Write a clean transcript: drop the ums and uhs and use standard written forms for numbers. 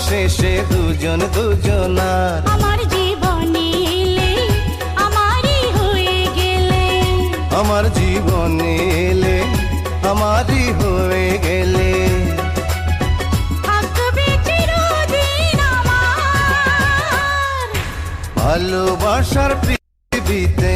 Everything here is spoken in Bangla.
শেষে দুজন দুজনার। আমার জীবনে এলে আমারই হয়ে গেলে, আমার জীবনে এলে আমারই হয়ে গেলে। থাকবে চিরদিন আমার ভালোবাসার পৃথিবীতে